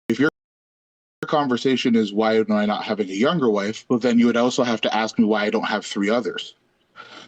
if your conversation is why am I not having a younger wife, well, then you would also have to ask me why I don't have three others.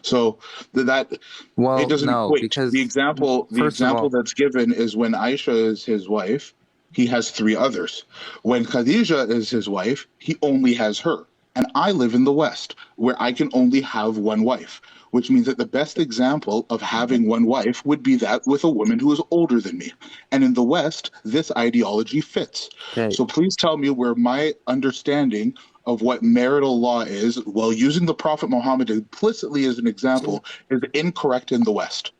So that it doesn't equate. Because The example that's given is when Aisha is his wife, he has three others. When Khadija is his wife, he only has her. And I live in the West, where I can only have one wife, which means that the best example of having one wife would be that with a woman who is older than me. And in the West, this ideology fits. Okay. So please tell me where my understanding of what marital law is, while using the Prophet Muhammad implicitly as an example, is incorrect in the West.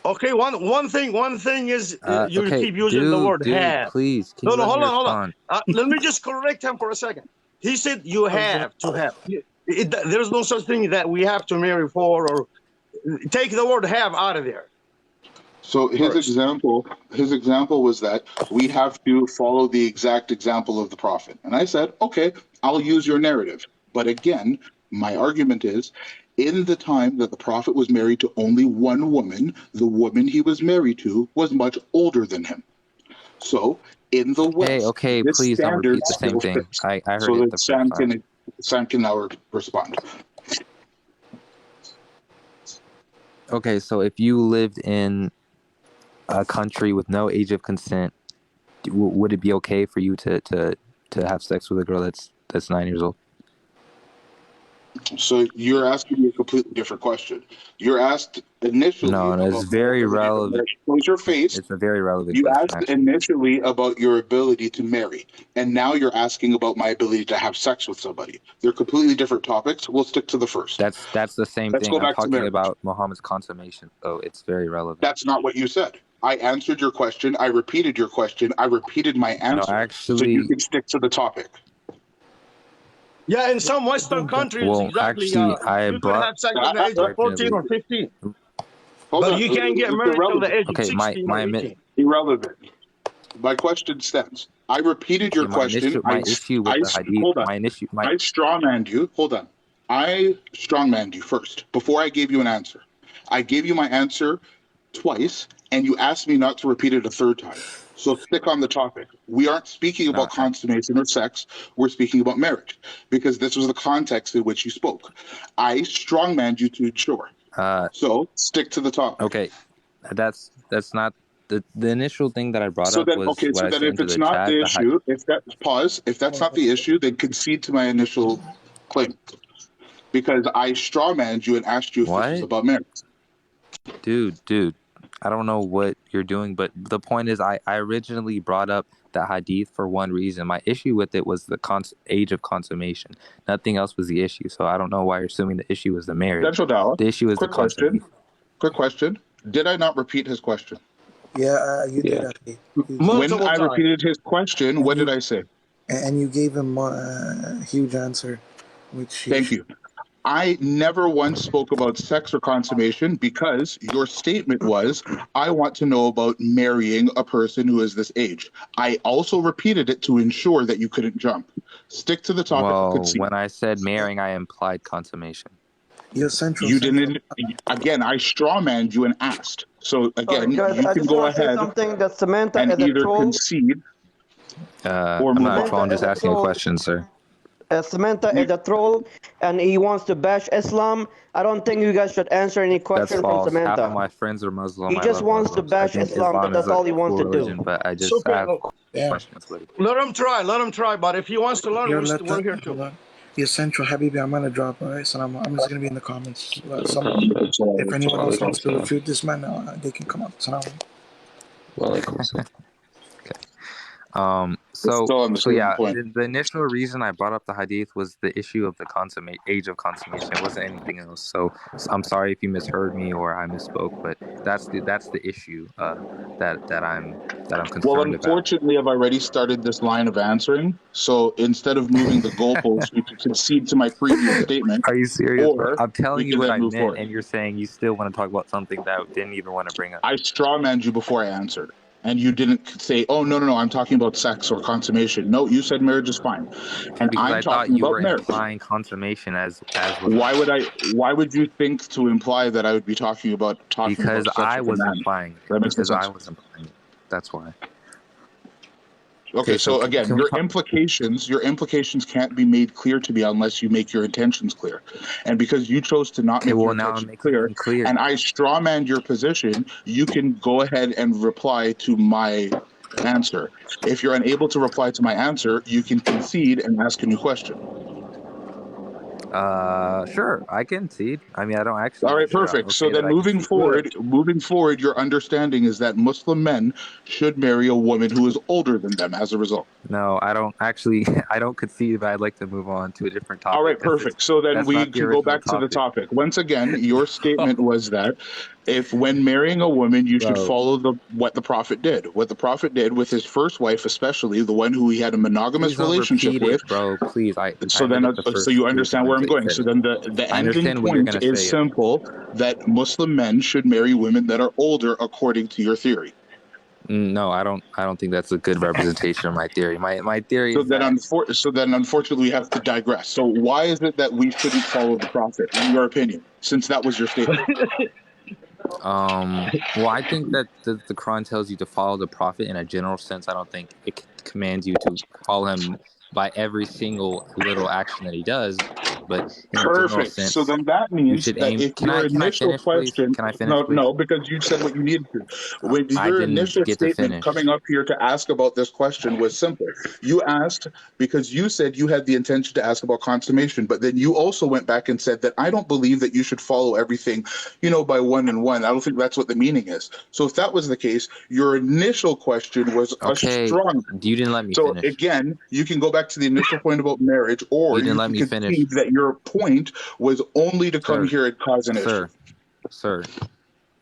Okay, one thing is you okay, keep using the word have. Please, can No, hold on. Let me just correct him for a second. He said you have to have. There's no such thing that we have to marry for, or take the word have out of there. So his example was that we have to follow the exact example of the Prophet. And I said, okay, I'll use your narrative. But again, my argument is, in the time that the Prophet was married to only one woman, the woman he was married to was much older than him. So in the West, okay, please don't repeat the same thing. I heard so it the first time. Sam can now respond. Okay, so if you lived in a country with no age of consent, would it be okay for you to have sex with a girl that's 9 years old? So you're asking me a completely different question. You're asked initially. No, it's very relevant. Close your face. It's a very relevant question. You asked initially about your ability to marry, and now you're asking about my ability to have sex with somebody. They're completely different topics. We'll stick to the first. That's the same thing. I'm talking about Muhammad's consummation, so it's very relevant. That's not what you said. I answered your question. I repeated your question. I repeated my answer. No, actually, so you can stick to the topic. Yeah, in some Western countries, I you could have sex at the age of 14 or 15. But you can't get married till the age of 16 or 18. Irrelevant. My question stands. I repeated your question. My issue with the hadith. Hold on. I strawmanned you. Hold on. I strongmanned you first before I gave you an answer. I gave you my answer twice, and you asked me not to repeat it a third time. So stick on the topic. We aren't speaking about consummation or sex. We're speaking about marriage, because this was the context in which you spoke. I strongmanned you to ensure. So stick to the topic. Okay, that's not the initial thing that I brought up. Okay, so then if it's not the issue, if that's not the issue, then concede to my initial claim, because I strawmanned you and asked you if this was about marriage. Dude, I don't know what you're doing, but the point is, I originally brought up the hadith for one reason. My issue with it was the age of consummation. Nothing else was the issue. So I don't know why you're assuming the issue was the marriage. Central Dawah. The issue is the consummation. Quick question. Did I not repeat his question? Yeah, you did. When I repeated his question, what did I say? And you gave him a huge answer. Thank you. I never once spoke about sex or consummation, because your statement was, I want to know about marrying a person who is this age. I also repeated it to ensure that you couldn't jump. Stick to the topic. Well, when I said marrying, I implied consummation. You didn't. Again, I strawmanned you and asked. So again, you can go ahead and either concede or I'm not trolling, just asking a question, sir. Samantha is a troll, and he wants to bash Islam. I don't think you guys should answer any question from Samantha. Half of my friends are Muslim. He just wants to bash Islam, but that's all he wants to do. But I just have questions. Let him try. But if he wants to learn, we're here too. The essential Habibi, I'm gonna drop, alright? So I'm just gonna be in the comments. If anyone else wants to refute this man, they can come up. The initial reason I brought up the hadith was the issue of the age of consummation. It wasn't anything else. So I'm sorry if you misheard me or I misspoke, but that's the issue that I'm concerned Well, unfortunately, I've already started this line of answering. So instead of moving the goalposts, we can concede to my previous statement. Are you serious? I'm telling you what I meant, and you're saying you still want to talk about something that I didn't even want to bring up. I strawmanned you before I answered. And you didn't say, oh, no, I'm talking about sex or consummation. No, you said marriage is fine. And because I'm talking about marriage. Implying consummation as why would you think to imply that I would be talking about because I was implying it. Because I was implying it. That's why. Okay, so so again, can we talk? your implications can't be made clear to me unless you make your intentions clear. And because you chose to not Okay, make your well now I'm intentions making clear, them clear. and I strawmanned your position, you can go ahead and reply to my answer. If you're unable to reply to my answer, you can concede and ask a new question. Sure, I can concede. I mean, I don't actually All right, think you're perfect. So okay then that I concede. moving forward, your understanding is that Muslim men should marry a woman who is older than them as a result. No, I don't actually. I don't concede, but I'd like to move on to a different All topic right, because it's perfect. So then that's we not the can go original back to the topic. topic. Once again, your statement was that if when marrying a woman, you should Bro, follow what the prophet did. What the prophet did with his first wife, especially the one who he had a monogamous please don't relationship repeat with. it, bro. Please, I So heard then, it the so first you three understand where times I'm that you going. said So it. then the I ending understand what you're point gonna is say. simple: that Muslim men should marry women that are older, according to your theory. No, I don't. I don't think that's a good representation of my theory. My theory So is that then, unfortunately, we have to digress. So why is it that we shouldn't follow the prophet, in your opinion, since that was your statement? well, I think that the Quran tells you to follow the prophet in a general sense. I don't think it commands you to follow him by every single little action that he does, but in a general Perfect. So sense, then that you means should that aim. if your Can I initial finish, please? question, Can I finish, no, please? no, because you said what you needed to. When I your didn't initial get to statement finish. coming up here to ask about this question was simple. You asked because you said you had the intention to ask about consummation, but then you also went back and said that I don't believe that you should follow everything, by one and one. I don't think that's what the meaning is. So if that was the case, your initial question was a Okay, strong. you didn't let me So finish. again, you can go back to the initial point about marriage, or You didn't you let can me finish, concede that your point was only to come sir. here and cause an issue. Sir.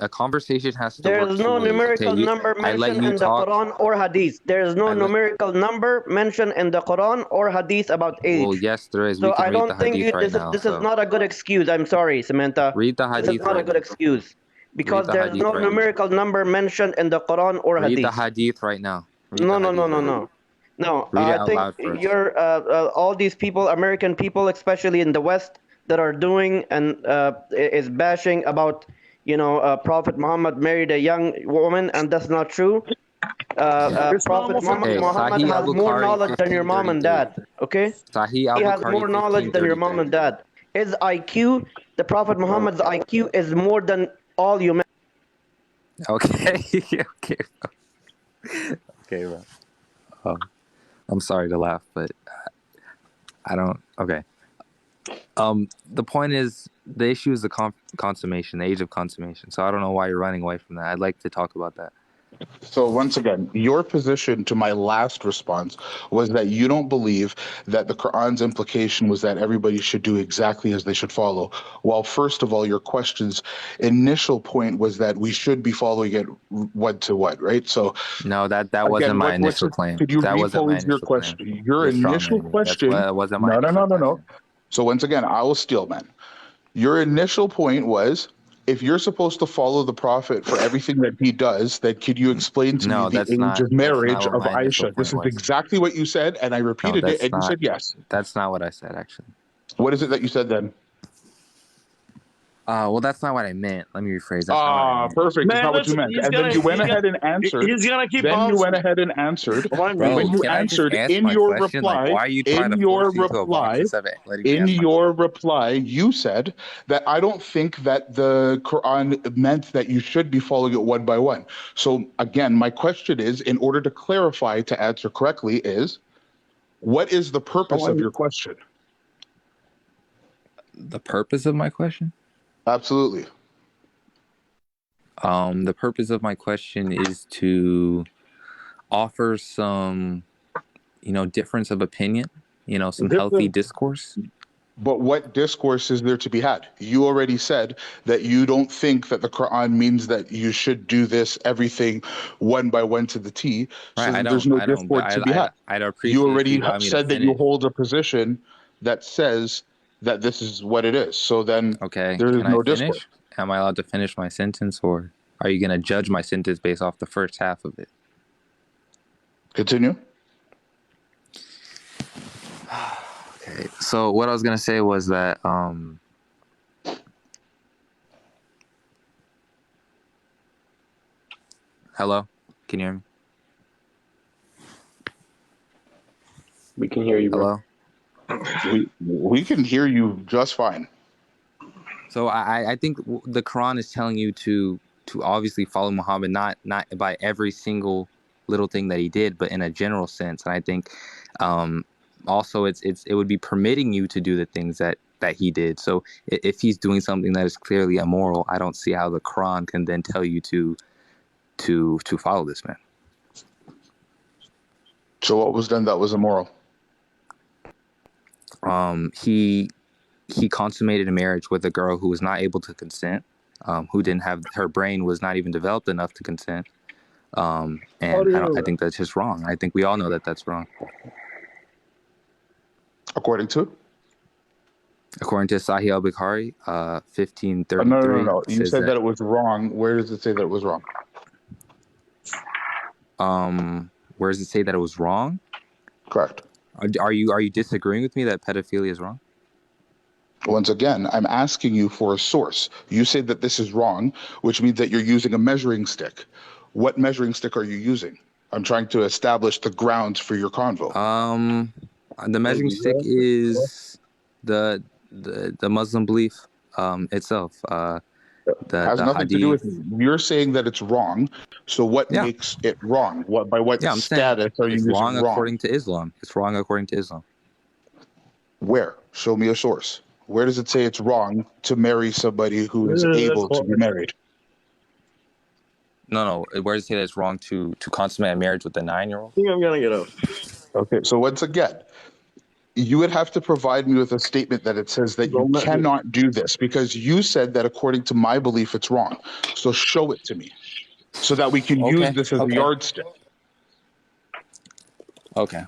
A conversation has to There work is no two ways. Okay, numerical number I let mentioned you in the talk. Quran or Hadith. There is no I let. numerical number mentioned in the Quran or Hadith about Well, age. yes, there is. We So can I read the don't think hadith you right now. this is So not a good excuse. I'm sorry, Samantha. read the This is hadith not a right good now. excuse Read because the there is hadith no right now. numerical number mentioned in the Quran or Read the Hadith. hadith right now. Read No, the no, no, hadith no, right now. no. No, Read it I out think loud for us. you're all these people, American people, especially in the West, that are doing and is bashing about, Prophet Muhammad married a young woman, and that's not true. Prophet Muhammad, Okay, Islamophobia. Muhammad Sahih has Al more Bukhari knowledge than your mom and 1533. dad. Okay, Sahih Al he has Bukhari more knowledge than your mom 1533. and dad. His IQ, the Prophet Muhammad's IQ, is more than all humanity. Okay, okay, okay, bro. I'm sorry to laugh, but I don't. Okay. The point is, the issue is the consummation, the age of consummation. So I don't know why you're running away from that. I'd like to talk about that. So once again, your position to my last response was that you don't believe that the Quran's implication was that everybody should do exactly as they should follow. While first of all, your question's initial point was that we should be following it what to what, right? So No, that wasn't again, my what's initial claim. could you That wasn't my repose your initial claim. question? Your You're initial strawmanning me. question. That wasn't my No, no, initial no, no, no. question. So once again, I will steal, man. Your initial point was if you're supposed to follow the prophet for everything that he does, then could you explain to me No, the age of that's not marriage what of my initial Aisha? This point is was. exactly what you said, and I No, repeated it, and you said yes. that's not what I said actually. What is it that you said then? Well, that's not what I meant. Let me rephrase. That's not what I meant. Perfect. It's Man, not what you listen, meant. And then you went ahead and answered. he's gonna keep Then you went bouncing. ahead and answered. Why And me? when Bro, you can I just answered answer in my your question? Like, reply, why are you trying to force me to a box instead of letting me in answer my your reply, you said that I don't think that the Quran meant that you should be following it one by one. So again, my question is, in order to clarify to answer correctly, is what is the purpose of your question? The purpose of my question? Absolutely. The purpose of my question is to offer some, difference of opinion, some healthy discourse. But what discourse is there to be had? You already said that you don't think that the Quran means that you should do this, everything one by one to the T. So Right, there's no I don't, but discord to be had. I'd appreciate You if already you allow me to said that you finish. hold a position that says that this is what it is. So then Okay, there is can I no discord. finish? Am I allowed to finish my sentence, or are you going to judge my sentence based off the first half of it? Continue. Okay, so what I was going to say was that hello? Can you hear me? We can hear you, bro. Hello. We can hear you just fine. So I think the Quran is telling you to obviously follow Muhammad, not by every single little thing that he did, but in a general sense. And I think also it would be permitting you to do the things that he did. So if he's doing something that is clearly immoral, I don't see how the Quran can then tell you to follow this man. So what was done that was immoral? He consummated a marriage with a girl who was not able to consent, who didn't have, her brain was not even developed enough to consent. And I think that's just wrong. I think we all know that that's wrong. According to? According to Sahih al-Bukhari, 1533. No. You said that it was wrong. Where does it say that it was wrong? Where does it say that it was wrong? Correct. Are you disagreeing with me that pedophilia is wrong? Once again, I'm asking you for a source. You say that this is wrong, which means that you're using a measuring stick. What measuring stick are you using? I'm trying to establish the grounds for your convo. The measuring stick is the Muslim belief itself. Has nothing to do with me. You're saying that it's wrong. So what makes it wrong? By what status are you using wrong? It's wrong according to Islam. It's wrong according to Islam. Where? Show me a source. Where does it say it's wrong to marry somebody who is able to be married? No. Where does it say that it's wrong to consummate a marriage with a 9-year-old? I think I'm gonna get out. Okay, so once again, you would have to provide me with a statement that it says that you cannot do this, because you said that according to my belief it's wrong. So show it to me so that we can use this as a yardstick. Okay.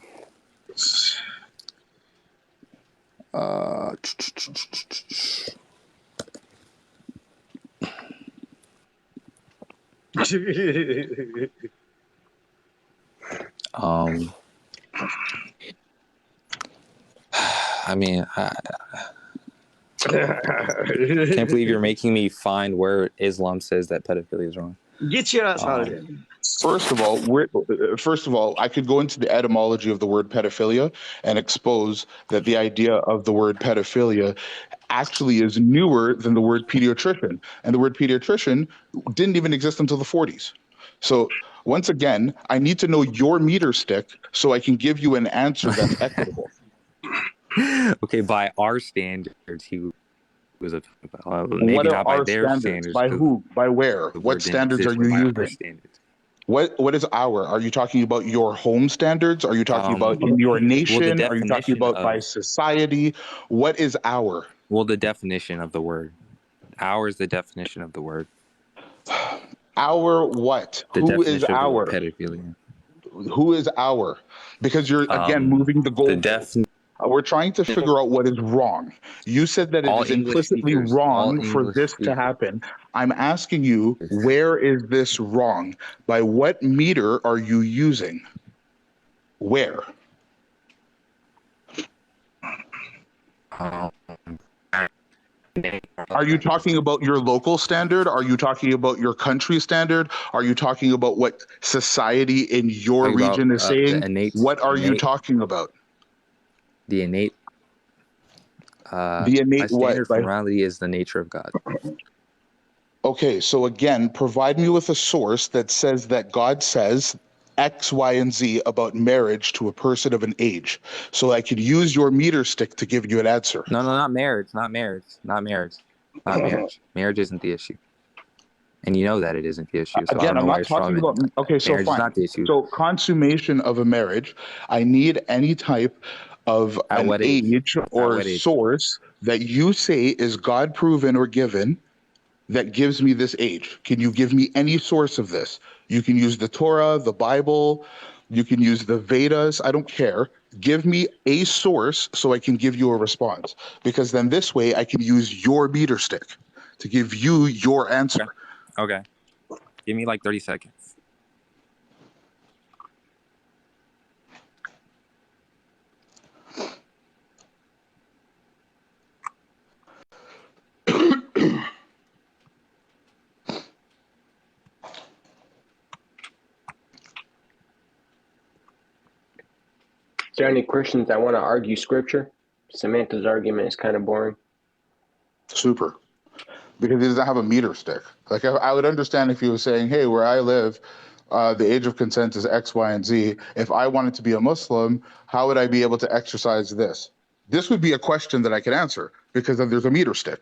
I mean, I can't believe you're making me find where Islam says that pedophilia is wrong. Get your ass out of here. First of all, I could go into the etymology of the word pedophilia and expose that the idea of the word pedophilia actually is newer than the word pediatrician. And the word pediatrician didn't even exist until the 40s. So once again, I need to know your meter stick so I can give you an answer that's equitable. Okay, by our standards, he was a maybe what not by their standards. By who? By where? What standards are you using? What is our? Are you talking about your home standards? Are you talking about in your nation? Are you talking about by society? What is our? Well, the definition of the word. Our is the definition of the word. Our what? Who is our? Pedophilia. Who is our? Because you're again moving the goalpost. We're trying to figure out what is wrong. You said that it is implicitly wrong for this to happen. I'm asking you, where is this wrong? By what meter are you using? Where? Are you talking about your local standard? Are you talking about your country standard? Are you talking about what society in your region is saying? What are you talking about? The innate. The innate what? My standard for morality is the nature of God. Okay, so again, provide me with a source that says that God says X, Y, and Z about marriage to a person of an age, so I could use your meter stick to give you an answer. No, not marriage. Marriage isn't the issue. And you know that it isn't the issue. So again, I'm not talking about. Okay, so fine. Not the issue. So consummation of a marriage, I need any type of an age or source that you say is God proven or given that gives me this age. Can you give me any source of this? You can use the Torah, the Bible, you can use the Vedas. I don't care. Give me a source so I can give you a response, because then this way I can use your meter stick to give you your answer. Okay. Give me like 30 seconds. there any Christians that want to argue scripture? Samantha's argument is kind of boring. Super. Because he doesn't have a meter stick. Like I would understand if he was saying, hey, where I live, the age of consent is X, Y, and Z. If I wanted to be a Muslim, how would I be able to exercise this? This would be a question that I could answer because there's a meter stick.